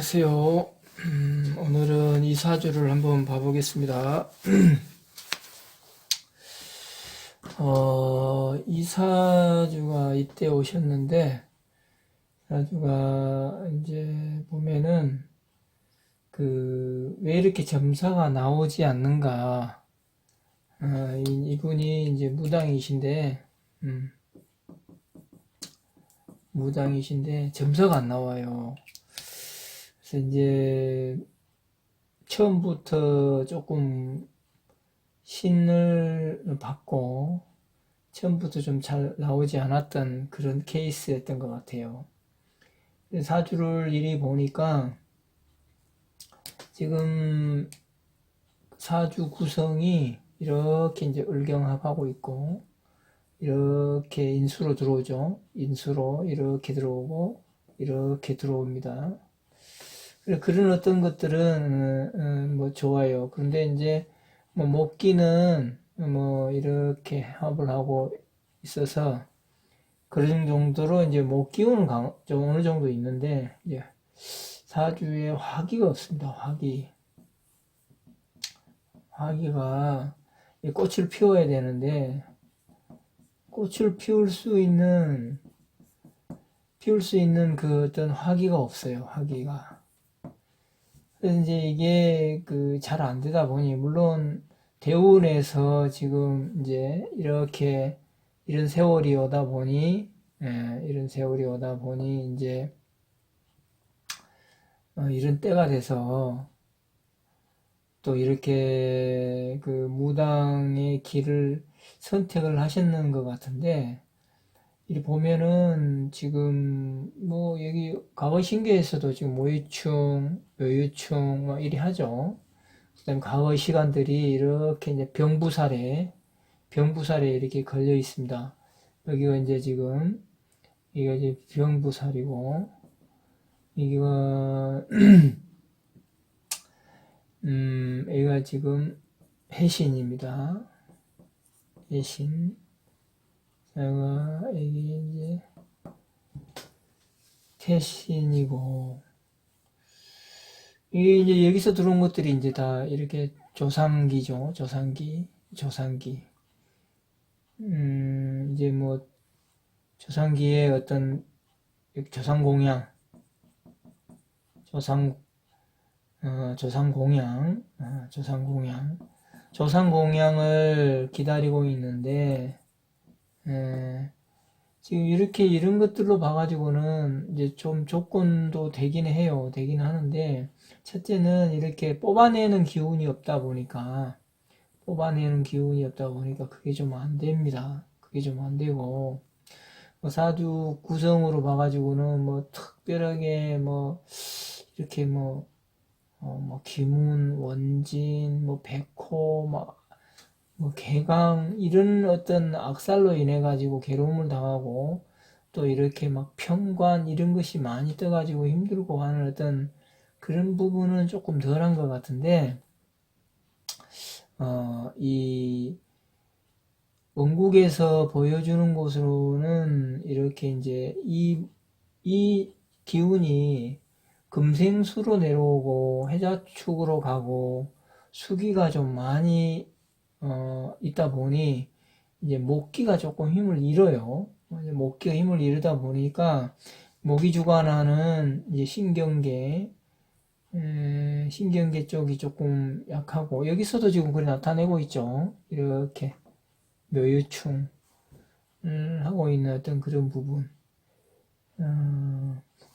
안녕하세요. 오늘은 이 사주를 한번 봐보겠습니다. 이 사주가 이때 오셨는데, 사주가 이제 보면은, 왜 이렇게 점사가 나오지 않는가. 이분이 이제 무당이신데, 점사가 안 나와요. 그래서 이제, 처음부터 조금 신을 받고 처음부터 좀 잘 나오지 않았던 그런 케이스였던 것 같아요. 사주를 이리 보니까 지금 사주 구성이 이렇게 이제 을경합하고 있고 이렇게 인수로 들어오죠. 인수로 이렇게 들어오고 이렇게 들어옵니다. 그런 어떤 것들은 뭐 좋아요. 그런데 이제 뭐 목기는 뭐 이렇게 합을 하고 있어서 그런 정도로 이제 목 기운은 좀 어느 정도 있는데 이제 사주에 화기가 없습니다. 화기가 꽃을 피워야 되는데 꽃을 피울 수 있는 그 어떤 화기가 없어요. 화기가. 그래서 이제 이게 잘 안 되다 보니, 물론 대운에서 지금 이제 이렇게 이런 세월이 오다 보니, 이제 이런 때가 돼서 또 이렇게 무당의 길을 선택을 하셨는 것 같은데, 이 보면은 지금 뭐 여기 과거 신기에서도 지금 모유충, 묘유충 뭐 이리 하죠. 그다음 과거 시간들이 이렇게 이제 병부살에 이렇게 걸려 있습니다. 여기가 이제 지금 이게 이제 병부살이고 이거 여기가 지금 해신입니다. 해신. 제가 이게 이제 태신이고 이게 이제 여기서 들어온 것들이 이제 다 이렇게 조상기죠. 조상기. 이제 뭐 조상기의 어떤 조상 공양, 조상 공양을 기다리고 있는데 지금 이렇게 이런 것들로 봐가지고는 이제 좀 조건도 되긴 하는데 첫째는 이렇게 뽑아내는 기운이 없다 보니까 그게 좀 안 됩니다. 그게 좀 안 되고 뭐 사주 구성으로 봐가지고는 뭐 특별하게 뭐 이렇게 뭐 기문, 원진, 뭐 백호, 뭐 개강 이런 어떤 악살로 인해 가지고 괴로움을 당하고 또 이렇게 막 평관 이런 것이 많이 떠가지고 힘들고 하는 어떤 그런 부분은 조금 덜한 것 같은데 이 원국에서 보여주는 것으로는 이렇게 이제 이 기운이 금생수로 내려오고 해자축으로 가고 수기가 좀 많이 있다 보니 이제 목기가 조금 힘을 잃어요. 목기가 힘을 잃다 보니까 목이 주관하는 이제 신경계 쪽이 조금 약하고 여기서도 지금 그래 나타내고 있죠. 이렇게 묘유충 하고 있는 어떤 그런 부분.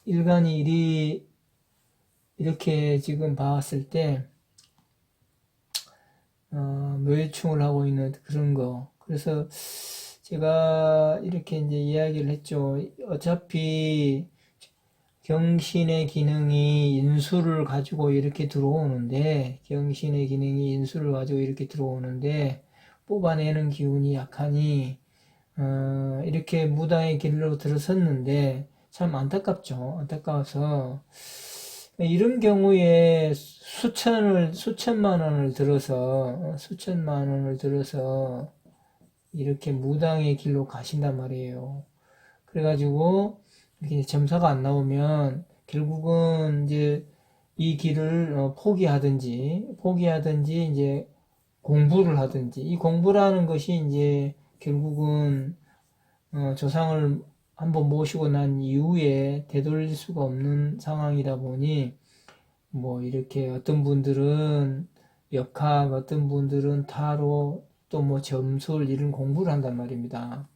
일간이 이렇게 지금 봤을 때 묘유충을 하고 있는 그런 거. 그래서 제가 이렇게 이제 이야기를 했죠. 어차피 경신의 기능이 인수를 가지고 이렇게 들어오는데, 뽑아내는 기운이 약하니, 이렇게 무당의 길로 들어섰는데, 참 안타깝죠. 안타까워서, 이런 경우에 수천만 원을 들어서 이렇게 무당의 길로 가신단 말이에요. 그래가지고 이렇게 점사가 안 나오면 결국은 이제 이 길을 포기하든지 이제 공부를 하든지, 이 공부라는 것이 이제 결국은 조상을 한번 모시고 난 이후에 되돌릴 수가 없는 상황이다 보니 뭐 이렇게 어떤 분들은 역학, 어떤 분들은 타로, 또 뭐 점술 이런 공부를 한단 말입니다.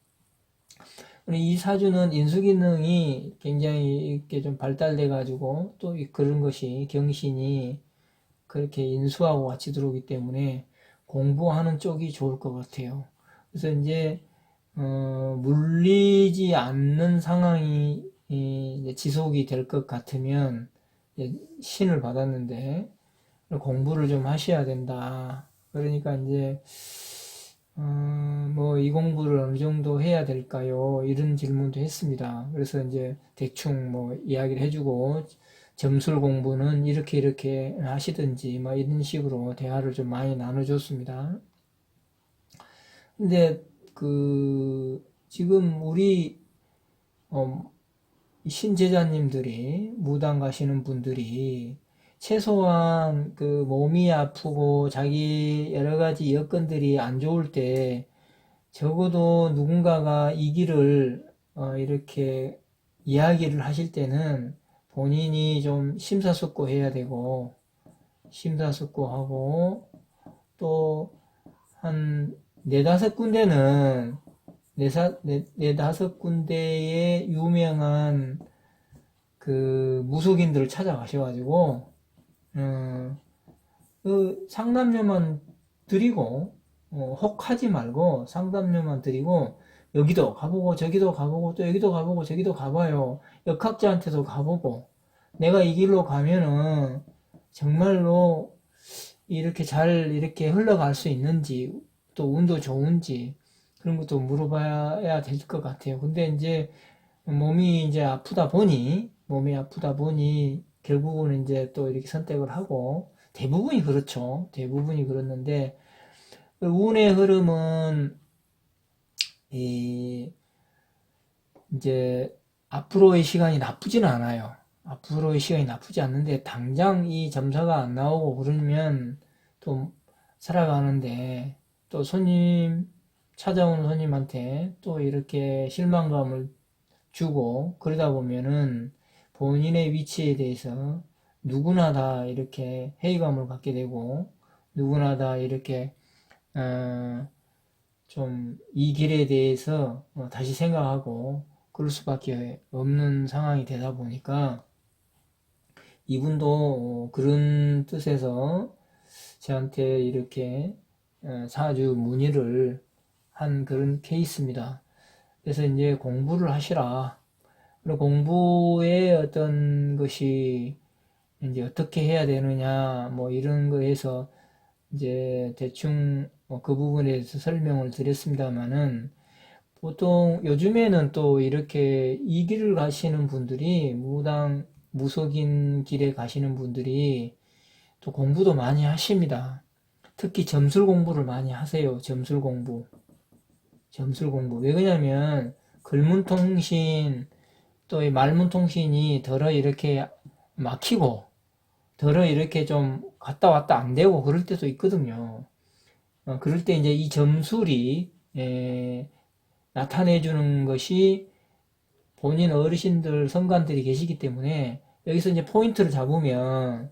이 사주는 인수기능이 굉장히 이렇게 좀 발달돼 가지고 또 그런 것이 경신이 그렇게 인수하고 같이 들어오기 때문에 공부하는 쪽이 좋을 것 같아요. 그래서 이제 물리지 않는 상황이 이제 지속이 될 것 같으면 신을 받았는데 공부를 좀 하셔야 된다. 그러니까 이제 뭐 이 공부를 어느 정도 해야 될까요? 이런 질문도 했습니다. 그래서 이제 대충 뭐 이야기를 해주고 점술 공부는 이렇게 이렇게 하시든지 뭐 이런 식으로 대화를 좀 많이 나눠줬습니다. 근데 그 지금 우리 신제자님들이 무당 가시는 분들이 최소한 그 몸이 아프고 자기 여러 가지 여건들이 안 좋을 때 적어도 누군가가 이 길을 이렇게 이야기를 하실 때는 본인이 좀 심사숙고해야 되고 심사숙고하고 또 한 네다섯 군데는 네다섯 군데의 유명한 그 무속인들을 찾아가셔가지고 그 상담료만 드리고 혹하지 말고 상담료만 드리고 여기도 가보고 저기도 가보고 또 여기도 가보고 저기도 가봐요. 역학자한테도 가보고 내가 이 길로 가면은 정말로 이렇게 잘 이렇게 흘러갈 수 있는지 또 운도 좋은지 그런 것도 물어봐야 될 것 같아요. 근데 이제 몸이 이제 몸이 아프다 보니 결국은 이제 또 이렇게 선택을 하고 대부분이 그렇죠. 대부분이 그렇는데 운의 흐름은 이제 앞으로의 시간이 나쁘지는 않아요. 앞으로의 시간이 나쁘지 않는데 당장 이 점사가 안 나오고 그러면 또 살아가는데 또 찾아오는 손님한테 또 이렇게 실망감을 주고 그러다 보면은 본인의 위치에 대해서 누구나 다 이렇게 회의감을 갖게 되고 누구나 다 이렇게 좀 이 길에 대해서 다시 생각하고 그럴 수밖에 없는 상황이 되다 보니까 이분도 그런 뜻에서 저한테 이렇게 사주 문의를 한 그런 케이스입니다. 그래서 이제 공부를 하시라. 그리고 공부의 어떤 것이 이제 어떻게 해야 되느냐, 뭐 이런 거에서 이제 대충 그 부분에 대해서 설명을 드렸습니다만은 보통 요즘에는 또 이렇게 이 길을 가시는 분들이 무속인 길에 가시는 분들이 또 공부도 많이 하십니다. 특히 점술 공부를 많이 하세요. 점술 공부. 왜 그러냐면 글문통신 또 이 말문통신이 덜어 이렇게 막히고 덜어 이렇게 좀 갔다 왔다 안 되고 그럴 때도 있거든요. 그럴 때 이제 이 점술이 나타내 주는 것이 본인 어르신들 성관들이 계시기 때문에 여기서 이제 포인트를 잡으면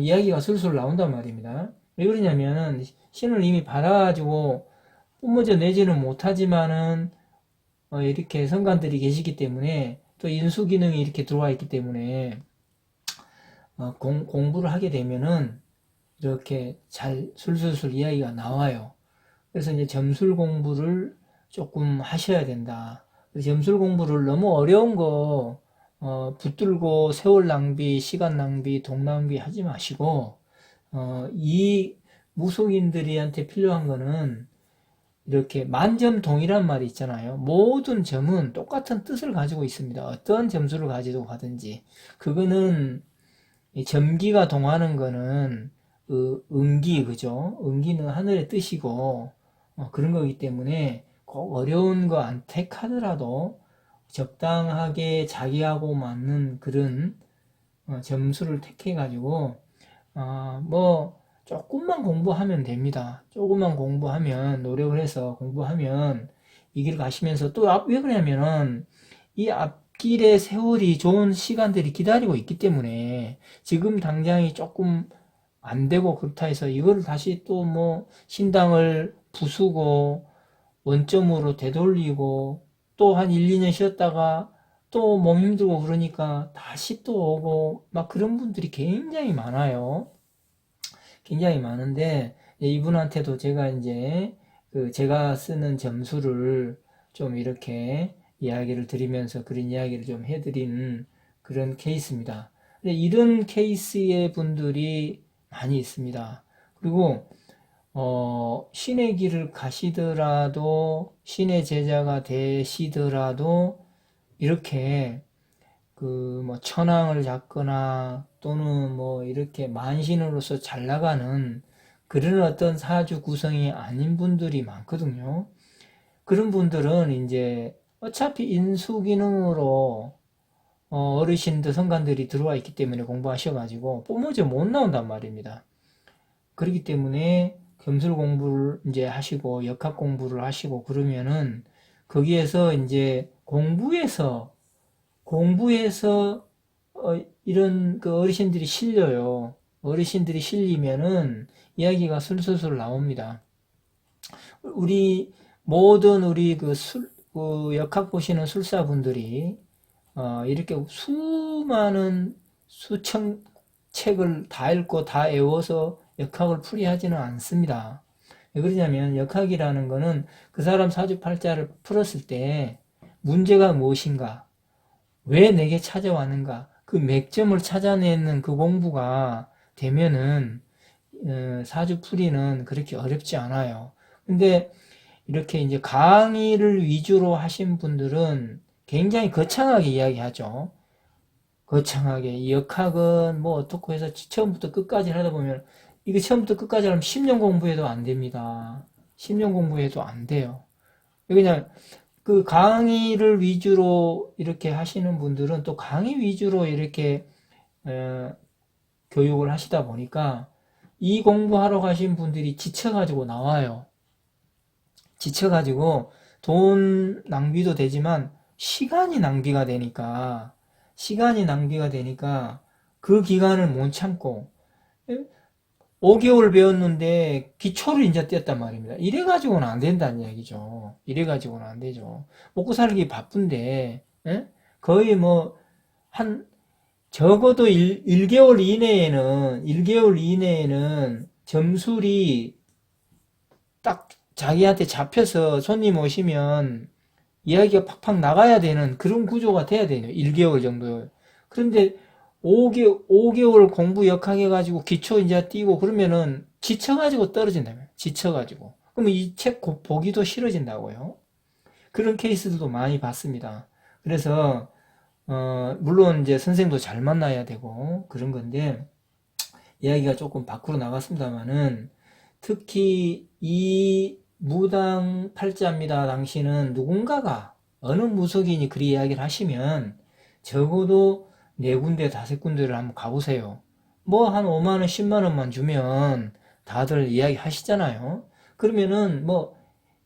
이야기가 술술 나온단 말입니다. 왜 그러냐면 신을 이미 받아가지고 뿜어져 내지는 못하지만은 이렇게 성관들이 계시기 때문에 또 인수 기능이 이렇게 들어와 있기 때문에 공부를 하게 되면은 이렇게 잘 술술술 이야기가 나와요. 그래서 이제 점술 공부를 조금 하셔야 된다. 점술 공부를 너무 어려운 거 붙들고 세월 낭비, 시간 낭비, 돈 낭비 하지 마시고 이 무속인들이한테 필요한 거는 이렇게 만점동이란 말이 있잖아요. 모든 점은 똑같은 뜻을 가지고 있습니다. 어떤 점수를 가지고 가든지 그거는 점기가 동하는 거는 음기 그죠? 음기는 하늘의 뜻이고 그런 거기 때문에 꼭 어려운 거 안 택하더라도 적당하게 자기하고 맞는 그런 점수를 택해가지고 뭐 조금만 공부하면 됩니다. 조금만 공부하면, 노력을 해서 공부하면 이 길 가시면서, 또 왜 그러냐면은 이 앞길에 세월이, 좋은 시간들이 기다리고 있기 때문에, 지금 당장이 조금 안 되고 그렇다 해서 이거를 다시 또 뭐 신당을 부수고 원점으로 되돌리고 또 한 1, 2년 쉬었다가 또 몸 힘들고 그러니까 다시 또 오고 막 그런 분들이 굉장히 많아요. 굉장히 많은데, 이분한테도 제가 이제 제가 쓰는 점수를 좀 이렇게 이야기를 드리면서 그런 이야기를 좀 해드린 그런 케이스입니다. 근데 이런 케이스의 분들이 많이 있습니다. 그리고 신의 길을 가시더라도, 신의 제자가 되시더라도 이렇게 뭐 천황을 잡거나 또는 뭐 이렇게 만신으로서 잘 나가는 그런 어떤 사주 구성이 아닌 분들이 많거든요. 그런 분들은 이제 어차피 인수기능으로 어르신들, 성관들이 들어와 있기 때문에 공부하셔가지고 뿜어져 못 나온단 말입니다. 그렇기 때문에 검술 공부를 이제 하시고 역학 공부를 하시고 그러면은 거기에서 이제 공부해서 이런 그 어르신들이 실려요. 어르신들이 실리면은 이야기가 술술술 나옵니다. 우리 그 역학 보시는 술사분들이 이렇게 수많은 수천 책을 다 읽고 다 외워서 역학을 풀이하지는 않습니다. 왜 그러냐면 역학이라는 거는 그 사람 사주팔자를 풀었을 때 문제가 무엇인가, 왜 내게 찾아왔는가, 그 맥점을 찾아내는 그 공부가 되면은 사주풀이는 그렇게 어렵지 않아요. 근데 이렇게 이제 강의를 위주로 하신 분들은 굉장히 거창하게 이야기하죠. 거창하게. 이 역학은 뭐 어떻고 해서 처음부터 끝까지 하다 보면, 이거 처음부터 끝까지 하면 10년 공부해도 안 됩니다. 10년 공부해도 안 돼요. 그냥 그 강의를 위주로 이렇게 하시는 분들은 또 강의 위주로 이렇게 교육을 하시다 보니까 이 공부하러 가신 분들이 지쳐가지고 나와요. 지쳐가지고 돈 낭비도 되지만 시간이 낭비가 되니까 그 기간을 못 참고 5개월 배웠는데 기초를 이제 뗐단 말입니다. 이래가지고는 안 된다는 얘기죠. 이래가지고는 안 되죠. 먹고 살기 바쁜데, 예? 거의 뭐, 적어도 1개월 이내에는 점술이 딱 자기한테 잡혀서 손님 오시면 이야기가 팍팍 나가야 되는 그런 구조가 돼야 돼요. 1개월 정도. 그런데 5개월 공부 역학해가지고 기초 이제 띄고 그러면은 지쳐가지고 떨어진다면. 지쳐가지고. 그러면 이 책 보기도 싫어진다고요. 그런 케이스들도 많이 봤습니다. 그래서, 물론 이제 선생도 잘 만나야 되고 그런 건데, 이야기가 조금 밖으로 나갔습니다만은, 특히 이 무당 팔자입니다. 당신은 누군가가, 어느 무속인이 그리 이야기를 하시면 적어도 4군데 5군데를 한번 가보세요. 뭐 한 5만원 10만원만 주면 다들 이야기 하시잖아요. 그러면은 뭐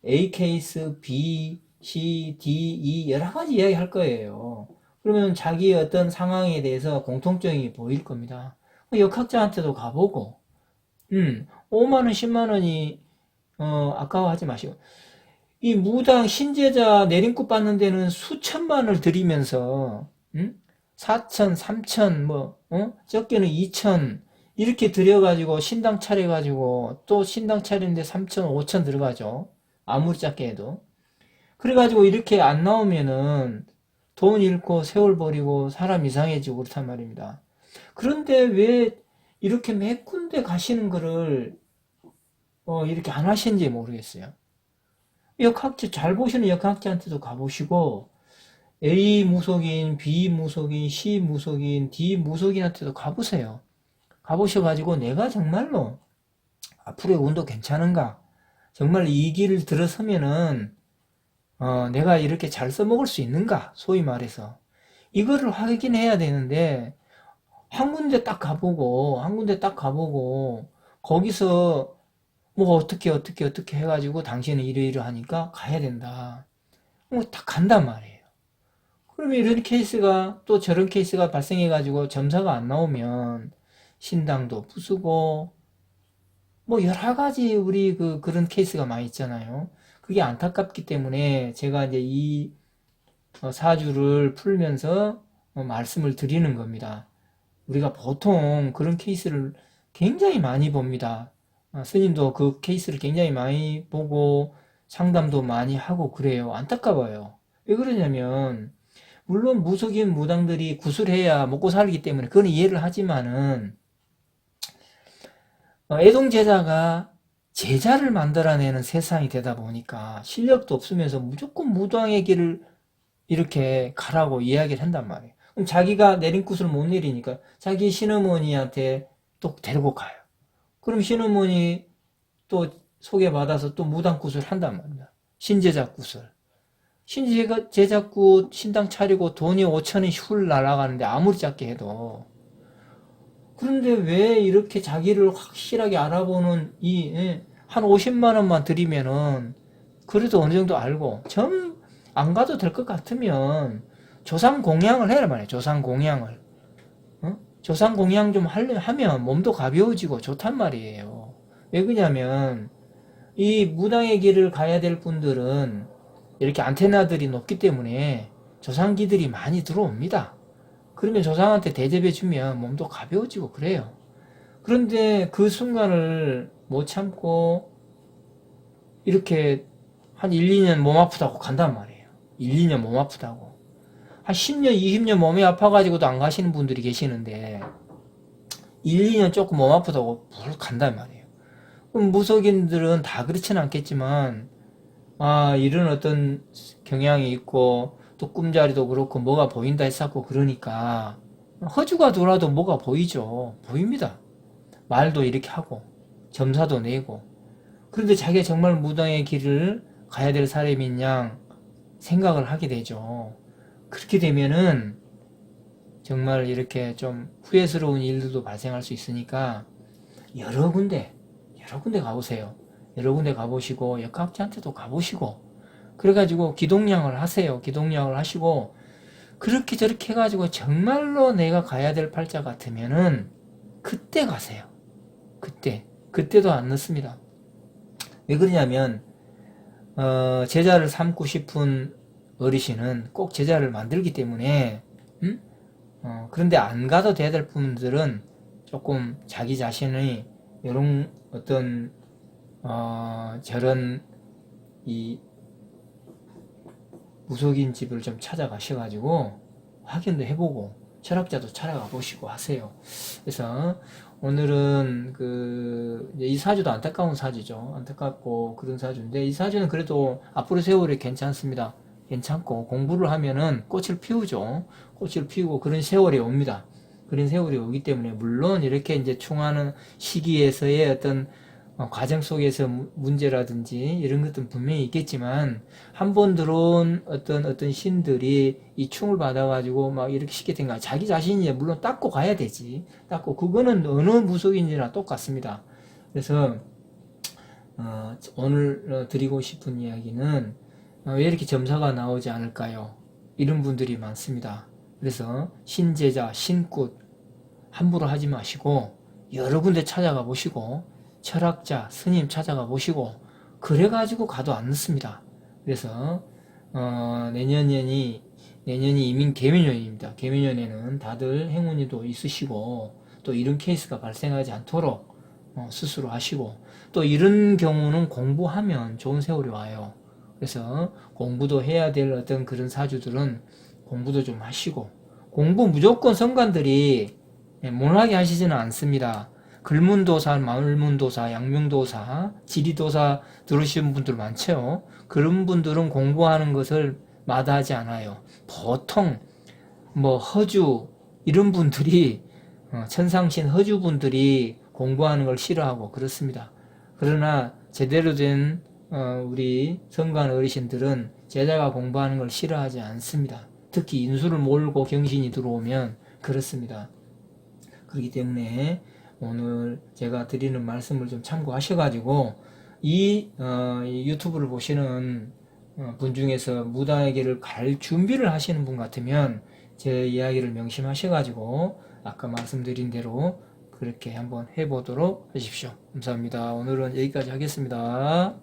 A 케이스, B, C, D, E 여러가지 이야기 할 거예요. 그러면 자기의 어떤 상황에 대해서 공통점이 보일 겁니다. 역학자한테도 가보고 5만원 10만원이 아까워하지 마시고, 이 무당 신제자 내림굿 받는 데는 수천만을 들이면서 4천, 3천, 뭐 적게는 2천 이렇게 들여가지고 신당 차려가지고 또 신당 차리는데 3천, 5천 들어가죠. 아무리 작게 해도. 그래가지고 이렇게 안 나오면은 돈 잃고 세월 버리고 사람 이상해지고 그렇단 말입니다. 그런데 왜 이렇게 몇 군데 가시는 거를 이렇게 안 하시는지 모르겠어요. 역학자 잘 보시는 역학자한테도 가보시고 A 무속인, B 무속인, C 무속인, D 무속인한테도 가보세요. 가보셔가지고 내가 정말로 앞으로의 운도 괜찮은가? 정말 이 길을 들어서면은 내가 이렇게 잘 써먹을 수 있는가? 소위 말해서 이거를 확인해야 되는데 한 군데 딱 가보고, 한 군데 딱 가보고, 거기서 뭐 어떻게 해가지고 당신은 이러이러하니까 가야 된다. 뭐 딱 간단 말이에요. 그러면 이런 케이스가 또 저런 케이스가 발생해가지고 점사가 안 나오면 신당도 부수고 뭐 여러 가지 우리 그런 케이스가 많이 있잖아요. 그게 안타깝기 때문에 제가 이제 이 사주를 풀면서 말씀을 드리는 겁니다. 우리가 보통 그런 케이스를 굉장히 많이 봅니다. 스님도 그 케이스를 굉장히 많이 보고 상담도 많이 하고 그래요. 안타까워요. 왜 그러냐면 물론 무속인 무당들이 구술해야 먹고 살기 때문에 그건 이해를 하지만은 애동제자가 제자를 만들어내는 세상이 되다 보니까 실력도 없으면서 무조건 무당의 길을 이렇게 가라고 이야기를 한단 말이에요. 그럼 자기가 내린 굿을 못 내리니까 자기 신어머니한테 또 데리고 가요. 그럼 신어머니 또 소개받아서 또 무당굿을 한단 말이야. 신제자굿을. 신제자굿 신당 차리고 돈이 5천원이 훌 날아가는데 아무리 작게 해도. 그런데 왜 이렇게 자기를 확실하게 알아보는 한 50만원만 들이면은 그래도 어느 정도 알고 안 가도 될 것 같으면 조상 공양을 해라 말이야. 조상 공양을. 조상 공양 좀 하면 몸도 가벼워지고 좋단 말이에요. 왜 그러냐면 이 무당의 길을 가야 될 분들은 이렇게 안테나들이 높기 때문에 조상기들이 많이 들어옵니다. 그러면 조상한테 대접해주면 몸도 가벼워지고 그래요. 그런데 그 순간을 못 참고 이렇게 한 1, 2년 몸 아프다고 간단 말이에요. 1, 2년 몸 아프다고. 한 10년, 20년 몸이 아파가지고도 안 가시는 분들이 계시는데 1, 2년 조금 몸 아프다고 뭘 간단 말이에요. 그럼 무속인들은 다 그렇지는 않겠지만 이런 어떤 경향이 있고 또 꿈자리도 그렇고 뭐가 보인다 했었고 그러니까 허주가 돌아도 뭐가 보이죠. 보입니다. 말도 이렇게 하고 점사도 내고 그런데 자기가 정말 무당의 길을 가야 될 사람인 양 생각을 하게 되죠. 그렇게 되면은 정말 이렇게 좀 후회스러운 일들도 발생할 수 있으니까 여러 군데 가보세요. 여러 군데 가보시고 역학자한테도 가보시고 그래가지고 기동량을 하세요. 기동량을 하시고 그렇게 저렇게 해가지고 정말로 내가 가야 될 팔자 같으면은 그때 가세요. 그때도 안 늦습니다. 왜 그러냐면 제자를 삼고 싶은 어르신은 꼭 제자를 만들기 때문에 그런데 안 가도 돼야 될 분들은 조금 자기 자신의 이런 어떤 저런 이 무속인 집을 좀 찾아가셔가지고 확인도 해보고 철학자도 찾아가 보시고 하세요. 그래서 오늘은 이 사주도 안타까운 사주죠. 안타깝고 그런 사주인데 이 사주는 그래도 앞으로 세월이 괜찮습니다. 괜찮고 공부를 하면은 꽃을 피우죠. 꽃을 피우고 그런 세월이 옵니다. 그런 세월이 오기 때문에 물론 이렇게 이제 충하는 시기에서의 어떤 과정 속에서 문제라든지 이런 것들은 분명히 있겠지만 한 번 들어온 어떤 신들이 이 충을 받아가지고 막 이렇게 쉽게 된 거야. 자기 자신이 물론 닦고 가야 되지. 닦고 그거는 어느 무속인지나 똑같습니다. 그래서 오늘 드리고 싶은 이야기는 왜 이렇게 점사가 나오지 않을까요? 이런 분들이 많습니다. 그래서 신제자, 신굿 함부로 하지 마시고 여러 군데 찾아가 보시고 철학자, 스님 찾아가 보시고 그래가지고 가도 안 늦습니다. 그래서 내년이 이민 개묘년입니다. 개묘년에는 다들 행운이도 있으시고 또 이런 케이스가 발생하지 않도록 스스로 하시고 또 이런 경우는 공부하면 좋은 세월이 와요. 그래서 공부도 해야 될 어떤 그런 사주들은 공부도 좀 하시고 공부 무조건 성관들이 못하게 하시지는 않습니다. 글문도사, 말문도사, 양명도사, 지리도사 들으시는 분들 많죠. 그런 분들은 공부하는 것을 마다하지 않아요. 보통 허주 이런 분들이 천상신 허주 분들이 공부하는 걸 싫어하고 그렇습니다. 그러나 제대로 된 우리 성관 어르신들은 제자가 공부하는 걸 싫어하지 않습니다. 특히 인수를 몰고 경신이 들어오면 그렇습니다. 그렇기 때문에 오늘 제가 드리는 말씀을 좀 참고하셔가지고 이 유튜브를 보시는 분 중에서 무당에게를 갈 준비를 하시는 분 같으면 제 이야기를 명심하셔가지고 아까 말씀드린 대로 그렇게 한번 해보도록 하십시오. 감사합니다. 오늘은 여기까지 하겠습니다.